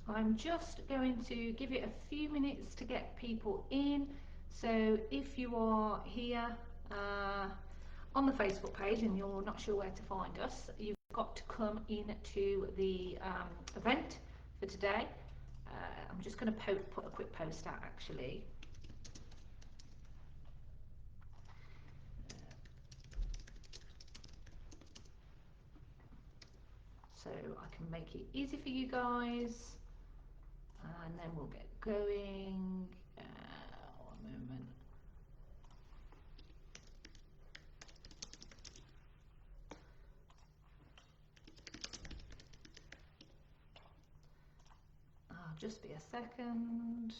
I'm just going to give it a few minutes to get people in. So if you are here uh, on the Facebook page and you're not sure where to find us, you've got to come into the event for today. I'm just going to put a quick post out actually. So I can make it easy for you guys, and then we'll get going. One moment. Just be a second.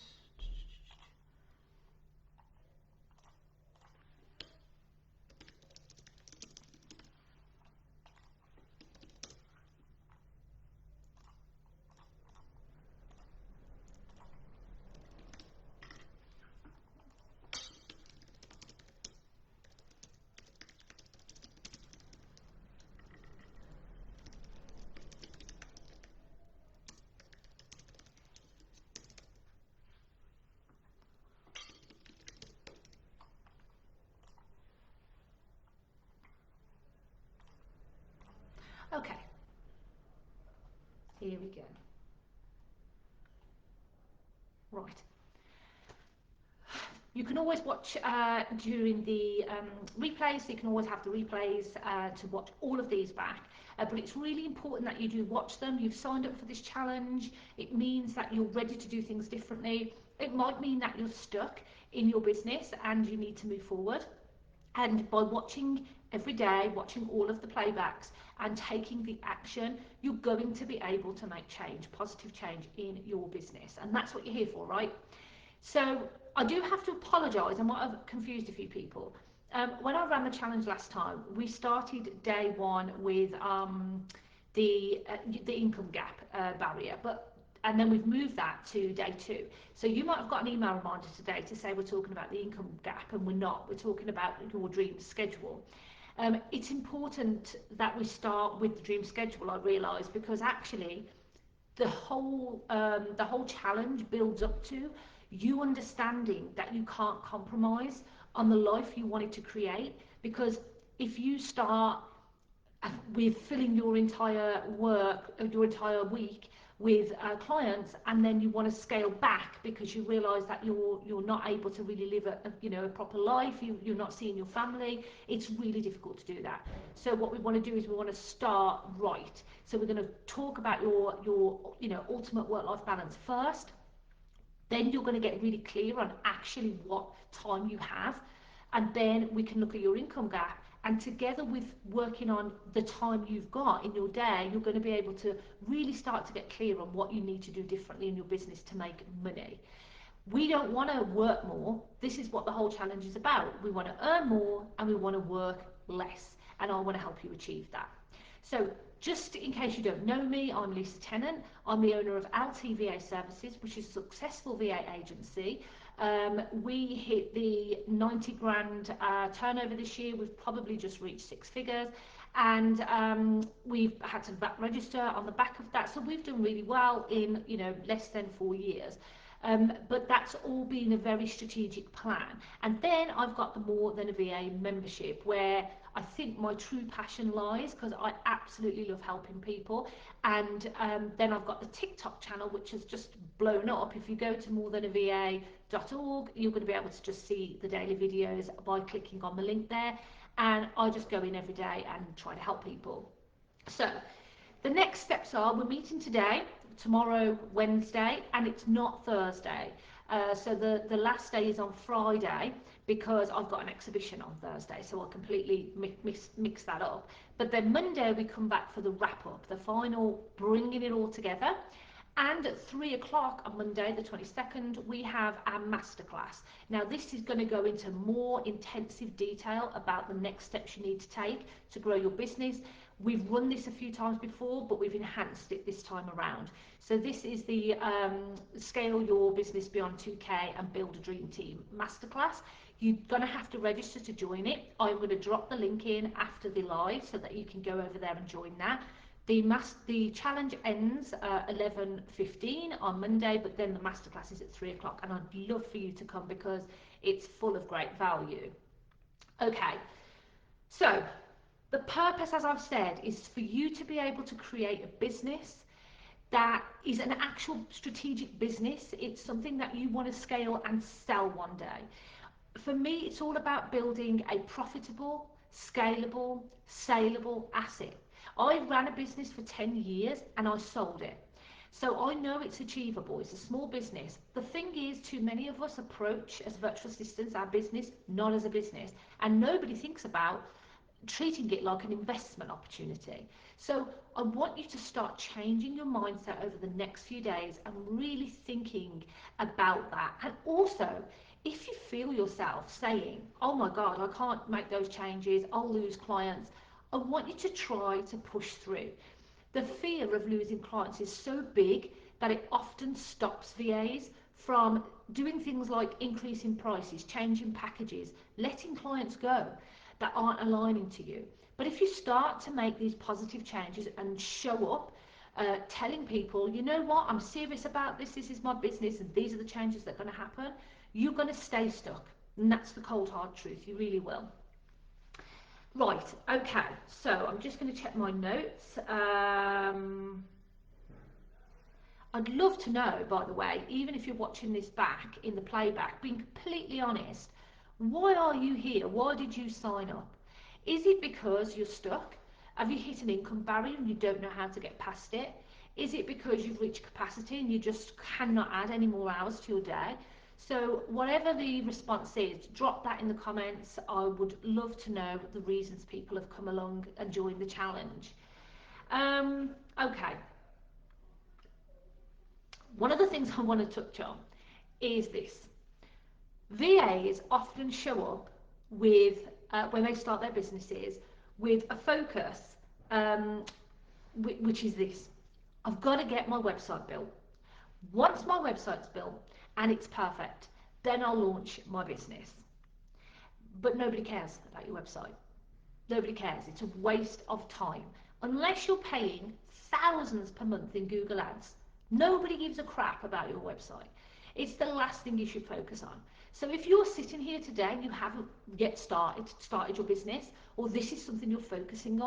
Okay, here we go. Right. You can always watch during the replays, so you can always have the replays to watch all of these back. But it's really important that you do watch them. You've signed up for this challenge. It means that you're ready to do things differently. It might mean that you're stuck in your business and you need to move forward. And by watching every day, watching all of the playbacks and taking the action, you're going to be able to make change, positive change in your business. And that's what you're here for, right? So I do have to apologise, I might have confused a few people. When I ran the challenge last time, we started day one with the income gap barrier, and then we've moved that to day two. So you might have got an email reminder today to say we're talking about the income gap, and we're not. We're talking about your dream schedule. It's important that we start with the dream schedule, I realise, because actually the whole challenge builds up to you understanding that you can't compromise on the life you wanted to create. Because if you start with filling your entire your entire week with clients, and then you want to scale back because you realize that you're not able to really live a proper life, you're not seeing your family, it's really difficult to do that. So what we want to do is we want to start right. So we're going to talk about your ultimate work-life balance first. Then you're going to get really clear on actually what time you have, and then we can look at your income gap, and together with working on the time you've got in your day, you're going to be able to really start to get clear on what you need to do differently in your business to make money. We don't want to work more. This is what the whole challenge is about. We want to earn more and we want to work less, and I want to help you achieve that. So just in case you don't know me, I'm Lisa Tennant. I'm the owner of LTVA Services, which is a successful VA agency. We hit the 90 grand turnover this year. We've probably just reached six figures, and we've had to register on the back of that. So we've done really well in less than 4 years. But that's all been a very strategic plan. And then I've got the More Than a VA membership, where I think my true passion lies, because I absolutely love helping people. And then I've got the TikTok channel, which has just blown up. If you go to morethanava.org, you're going to be able to just see the daily videos by clicking on the link there. And I just go in every day and try to help people. So the next steps are, we're meeting today, tomorrow, Wednesday, and it's not Thursday. So the last day is on Friday, because I've got an exhibition on Thursday, so I'll completely mix that up. But then Monday we come back for the wrap-up, the final bringing it all together. And at 3 o'clock on Monday, the 22nd, we have our masterclass. Now, this is going to go into more intensive detail about the next steps you need to take to grow your business. We've run this a few times before, but we've enhanced it this time around. So this is the Scale Your Business Beyond 2K and Build a Dream Team masterclass. You're going to have to register to join it. I'm going to drop the link in after the live so that you can go over there and join that. The challenge ends 11:15 on Monday, but then the masterclass is at 3 o'clock, and I'd love for you to come because it's full of great value. Okay, so the purpose, as I've said, is for you to be able to create a business that is an actual strategic business. It's something that you want to scale and sell one day. For me, it's all about building a profitable, scalable, saleable asset. I ran a business for 10 years and I sold it. So I know it's achievable. It's a small business. The thing is, too many of us approach as virtual assistants our business not as a business, and nobody thinks about treating it like an investment opportunity. So I want you to start changing your mindset over the next few days and really thinking about that. And also, if you feel yourself saying, oh my God, I can't make those changes, I'll lose clients, I want you to try to push through. The fear of losing clients is so big that it often stops VAs from doing things like increasing prices, changing packages, letting clients go that aren't aligning to you. But if you start to make these positive changes and show up, telling people, you know what, I'm serious about this is my business, and these are the changes that are going to happen, you're going to stay stuck. And that's the cold hard truth, you really will. Right, okay, so I'm just going to check my notes. I'd love to know, by the way, even if you're watching this back in the playback, being completely honest, why are you here? Why did you sign up? Is it because you're stuck? Have you hit an income barrier and you don't know how to get past it? Is it because you've reached capacity and you just cannot add any more hours to your day? So whatever the response is, drop that in the comments. I would love to know the reasons people have come along and joined the challenge. Okay. One of the things I want to touch on is this. VAs often show up with, when they start their businesses, with a focus, which is this. I've got to get my website built. Once my website's built and it's perfect, then I'll launch my business. But nobody cares about your website. Nobody cares. It's a waste of time. Unless you're paying thousands per month in Google Ads, nobody gives a crap about your website. It's the last thing you should focus on. So if you're sitting here today and you haven't yet started your business, or this is something you're focusing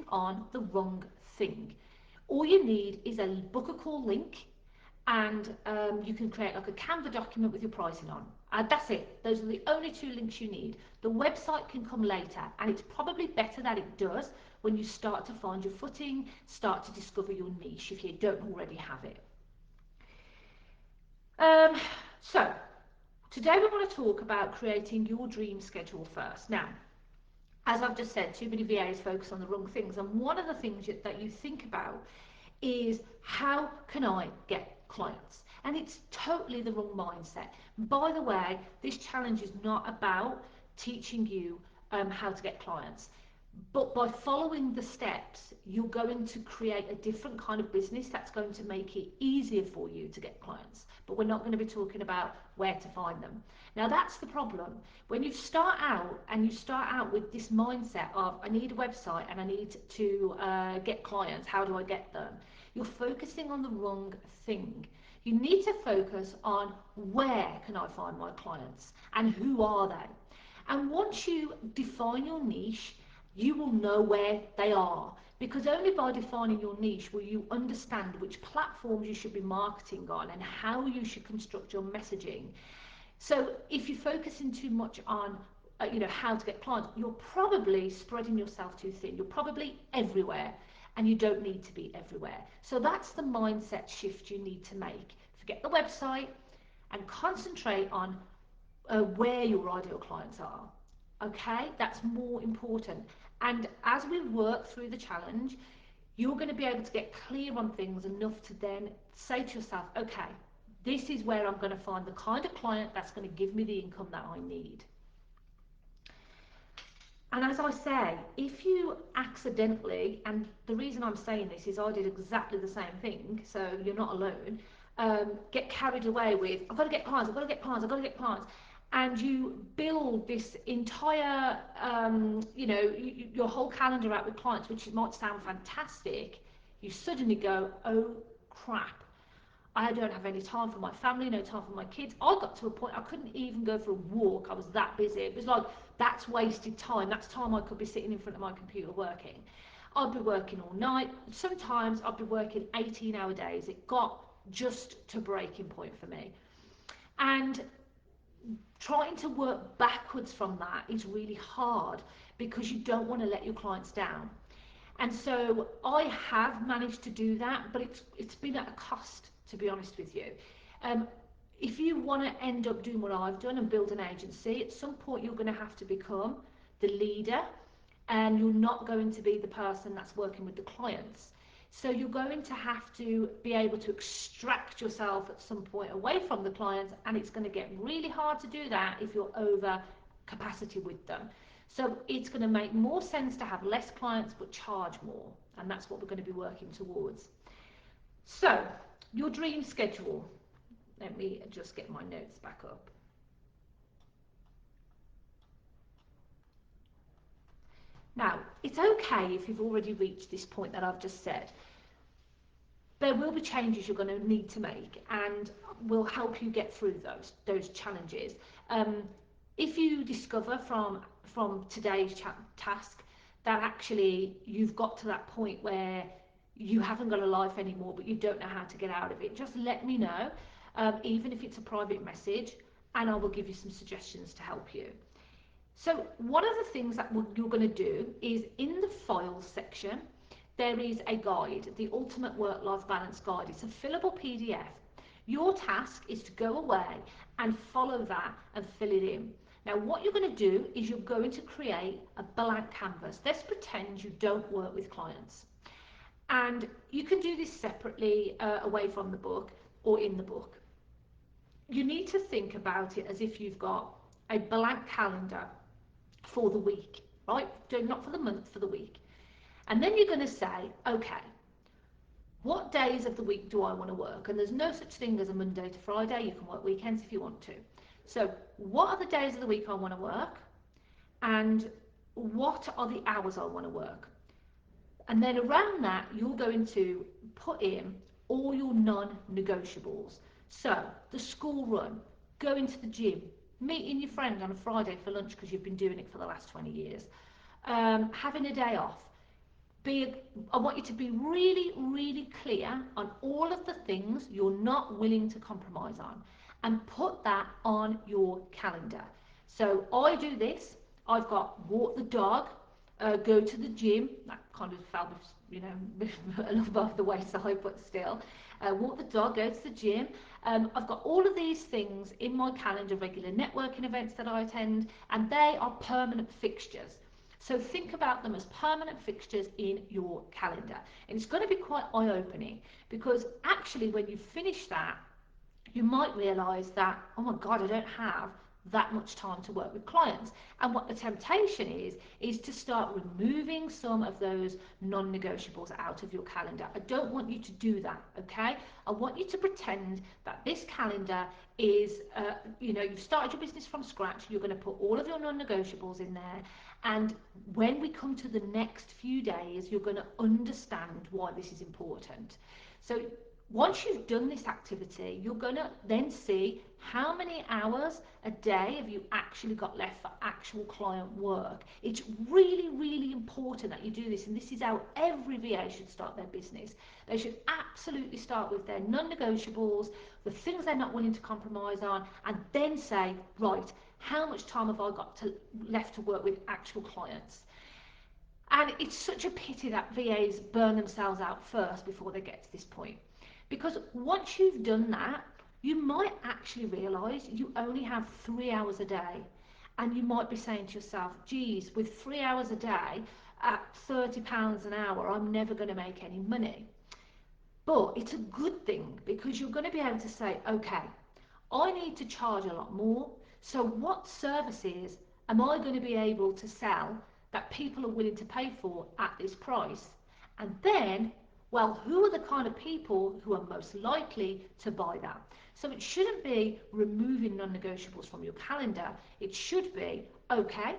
on the wrong thing. All you need is a book a call link, and you can create like a Canva document with your pricing on. That's it. Those are the only two links you need. The website can come later, and it's probably better that it does when you start to find your footing, start to discover your niche if you don't already have it. So today we want to talk about creating your dream schedule first. Now, as I've just said, too many VAs focus on the wrong things, and one of the things that you think about is, how can I get clients? And it's totally the wrong mindset. By the way, this challenge is not about teaching you how to get clients. But by following the steps, you're going to create a different kind of business that's going to make it easier for you to get clients. But we're not going to be talking about where to find them. Now, that's the problem. When you start out with this mindset of, I need a website and I need to get clients, how do I get them? You're focusing on the wrong thing. You need to focus on, where can I find my clients and who are they? And once you define your niche, you will know where they are, because only by defining your niche will you understand which platforms you should be marketing on and how you should construct your messaging. So if you're focusing too much on how to get clients, you're probably spreading yourself too thin. You're probably everywhere, and you don't need to be everywhere. So that's the mindset shift you need to make. Forget the website and concentrate on where your ideal clients are. Okay, that's more important. And as we work through the challenge, you're going to be able to get clear on things enough to then say to yourself, okay, this is where I'm going to find the kind of client that's going to give me the income that I need. And as I say, if you accidentally, and the reason I'm saying this is I did exactly the same thing, so you're not alone, get carried away with, I've got to get clients, I've got to get clients, I've got to get clients. and you build this entire, your whole calendar out with clients, which might sound fantastic, you suddenly go, oh crap, I don't have any time for my family, no time for my kids. I got to a point I couldn't even go for a walk. I was that busy. It was like, that's wasted time. That's time I could be sitting in front of my computer working. I'd be working all night. Sometimes I'd be working 18-hour days. It got just to breaking point for me. And trying to work backwards from that is really hard because you don't want to let your clients down. And so I have managed to do that, but it's been at a cost, to be honest with you. Um, if you want to end up doing what I've done and build an agency, at some point you're going to have to become the leader, and you're not going to be the person that's working with the clients. So you're going to have to be able to extract yourself at some point away from the clients, and it's going to get really hard to do that if you're over capacity with them. So it's going to make more sense to have less clients but charge more, and that's what we're going to be working towards. So your dream schedule. Let me just get my notes back up. Now, it's okay if you've already reached this point that I've just said. There will be changes you're going to need to make, and we'll help you get through those challenges. Um, if you discover from today's task that actually you've got to that point where you haven't got a life anymore, but you don't know how to get out of it, just let me know, even if it's a private message, and I will give you some suggestions to help you. So one of the things that you're going to do is, in the files section, there is a guide, the Ultimate Work-Life Balance Guide. It's a fillable PDF. Your task is to go away and follow that and fill it in. Now, what you're going to do is you're going to create a blank canvas. Let's pretend you don't work with clients. And you can do this separately, away from the book or in the book. You need to think about it as if you've got a blank calendar for the week, right? Not for the month, for the week. And then you're going to say, okay, what days of the week do I want to work? And there's no such thing as a Monday to Friday. You can work weekends if you want to. So what are the days of the week I want to work? And what are the hours I want to work? And then around that, you're going to put in all your non-negotiables. So the school run, going to the gym, meeting your friend on a Friday for lunch because you've been doing it for the last 20 years, having a day off. I want you to be really, really clear on all of the things you're not willing to compromise on, and put that on your calendar. So I do this. I've got walk the dog, go to the gym. That kind of fell, a little above the waistline, but still. Walk the dog, go to the gym. I've got all of these things in my calendar, regular networking events that I attend, and they are permanent fixtures. So think about them as permanent fixtures in your calendar. And it's going to be quite eye-opening, because actually when you finish that, you might realise that, oh my God, I don't have that much time to work with clients. And what the temptation is to start removing some of those non-negotiables out of your calendar. I don't want you to do that, okay? I want you to pretend that this calendar is, you've started your business from scratch. You're going to put all of your non-negotiables in there. And when we come to the next few days, you're going to understand why this is important. So once you've done this activity, you're going to then see how many hours a day have you actually got left for actual client work. It's really, really important that you do this, and this is how every VA should start their business. They should absolutely start with their non-negotiables, the things they're not willing to compromise on, and then say, right, how much time have I got left to work with actual clients? And it's such a pity that VAs burn themselves out first before they get to this point. Because once you've done that, you might actually realise you only have 3 hours a day. And you might be saying to yourself, geez, with 3 hours a day at £30 an hour, I'm never going to make any money. But it's a good thing, because you're going to be able to say, okay, I need to charge a lot more. So what services am I going to be able to sell that people are willing to pay for at this price? And then Well, who are the kind of people who are most likely to buy that? So it shouldn't be removing non-negotiables from your calendar. It should be, okay,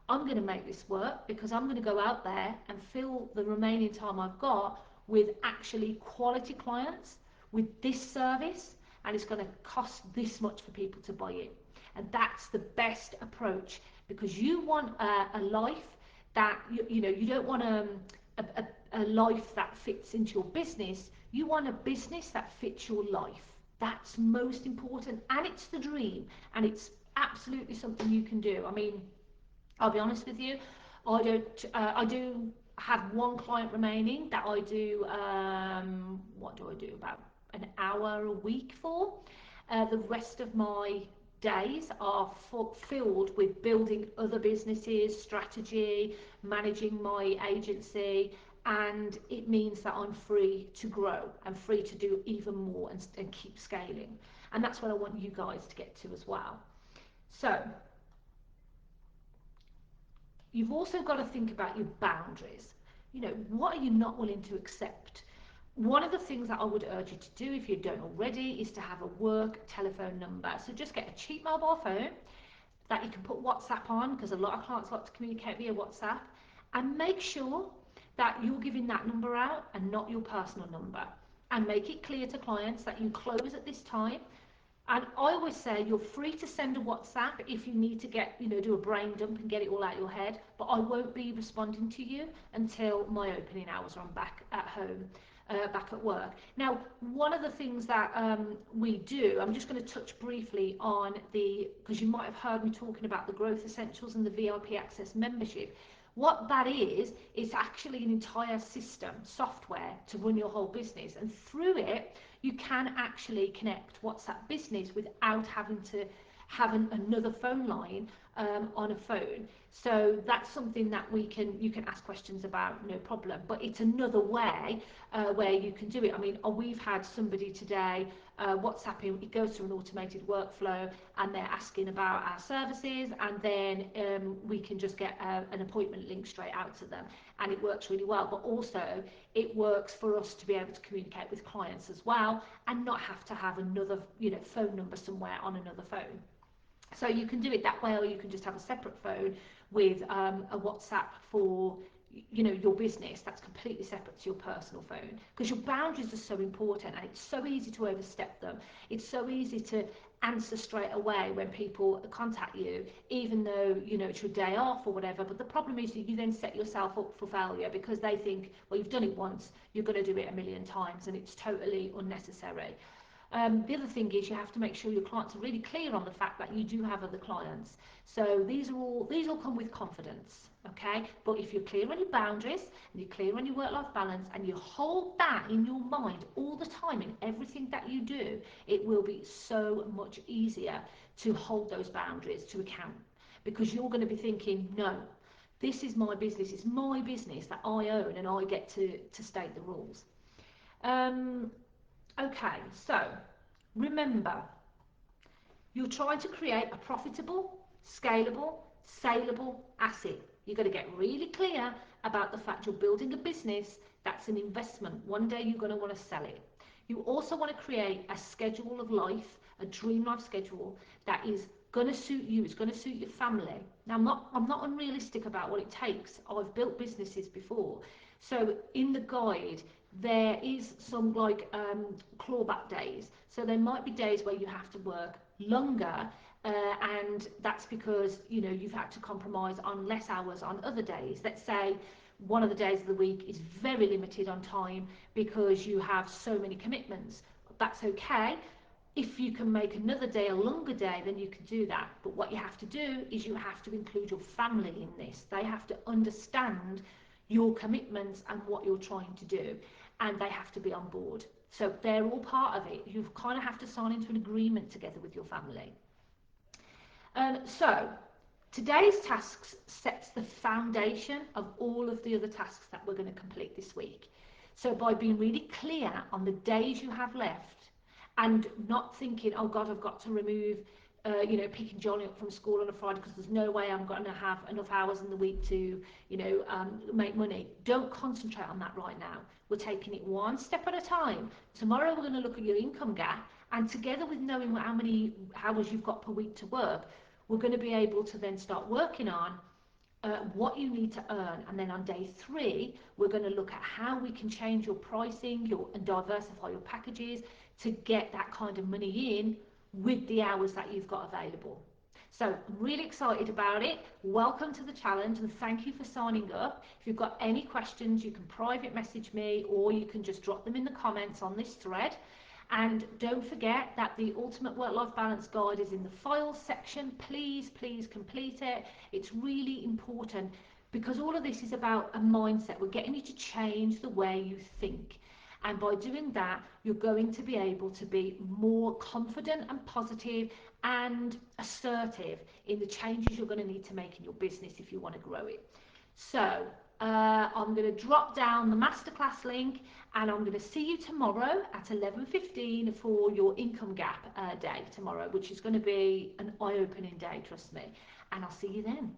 I'm going to make this work because I'm going to go out there and fill the remaining time I've got with actually quality clients with this service, and it's going to cost this much for people to buy it. And that's the best approach, because you want a life that you know, you don't want a life that fits into your business. You want a business that fits your life. That's most important, and it's the dream, and it's absolutely something you can do. I mean, I'll be honest with you, I don't. I do have one client remaining that I do. What do I do? About an hour a week for. The rest of my days are filled with building other businesses, strategy, managing my agency, and it means that I'm free to grow and free to do even more and keep scaling. And that's what I want you guys to get to as well. So you've also got to think about your boundaries. You know, what are you not willing to accept? One of the things that I would urge you to do, if you don't already, is to have a work telephone number. So just get a cheap mobile phone that you can put WhatsApp on, because a lot of clients like to communicate via WhatsApp, and make sure that you're giving that number out and not your personal number, and make it clear to clients that you close at this time. And I always say you're free to send a WhatsApp if you need to get, you know, do a brain dump and get it all out of your head, but I won't be responding to you until my opening hours are, I'm back at home, back at work. Now, one of the things that we do, I'm just going to touch briefly on because you might have heard me talking about the Growth Essentials and the VIP Access membership. What that is, it's actually an entire system, software to run your whole business. And through it, you can actually connect WhatsApp Business without having to have another phone line on a phone. So that's something that you can ask questions about, no problem. But it's another way where you can do it. I mean, we've had somebody today WhatsApping, it goes through an automated workflow, and they're asking about our services, and then we can just get an appointment link straight out to them, and it works really well. But also it works for us to be able to communicate with clients as well, and not have to have another, you know, phone number somewhere on another phone. So you can do it that way, or you can just have a separate phone with a WhatsApp for, you know, your business that's completely separate to your personal phone, because your boundaries are so important, and it's so easy to overstep them. It's so easy to answer straight away when people contact you, even though, you know, it's your day off or whatever. But the problem is that you then set yourself up for failure, because they think, well, you've done it once, you're going to do it a million times, and it's totally unnecessary. The other thing is you have to make sure your clients are really clear on the fact that you do have other clients. So these all come with confidence, okay? But if you're clear on your boundaries, and you're clear on your work-life balance, and you hold that in your mind all the time in everything that you do, it will be so much easier to hold those boundaries to account, because you're going to be thinking, no, this is my business, it's my business that I own, and I get to state the rules. Okay, so remember, you're trying to create a profitable, scalable, saleable asset. You've got to get really clear about the fact you're building a business that's an investment. One day you're going to want to sell it. You also want to create a schedule of life, a dream life schedule that is going to suit you, it's going to suit your family. Now, I'm not unrealistic about what it takes. I've built businesses before. So in the guide, there is some like clawback days. So there might be days where you have to work longer, and that's because, you know, you've had to compromise on less hours on other days. Let's say one of the days of the week is very limited on time because you have so many commitments. That's okay. If you can make another day a longer day, then you can do that. But what you have to do is you have to include your family in this. They have to understand your commitments and what you're trying to do, and they have to be on board. So they're all part of it. You kind of have to sign into an agreement together with your family. So today's tasks sets the foundation of all of the other tasks that we're going to complete this week. So by being really clear on the days you have left, and not thinking, oh God, I've got to remove picking Johnny up from school on a Friday because there's no way I'm going to have enough hours in the week to, make money. Don't concentrate on that right now. We're taking it one step at a time. Tomorrow we're going to look at your income gap, and together with knowing how many hours you've got per week to work, we're going to be able to then start working on what you need to earn. And then on day 3, we're going to look at how we can change your pricing and diversify your packages to get that kind of money in with the hours that you've got available. So I'm really excited about it. Welcome to the challenge, and thank you for signing up. If you've got any questions, you can private message me, or you can just drop them in the comments on this thread. And don't forget that the Ultimate Work-Life Balance Guide is in the files section. Please, please complete it. It's really important because all of this is about a mindset. We're getting you to change the way you think. And by doing that, you're going to be able to be more confident and positive and assertive in the changes you're going to need to make in your business if you want to grow it. So I'm going to drop down the masterclass link, and I'm going to see you tomorrow at 11:15 for your income gap day tomorrow, which is going to be an eye-opening day, trust me. And I'll see you then.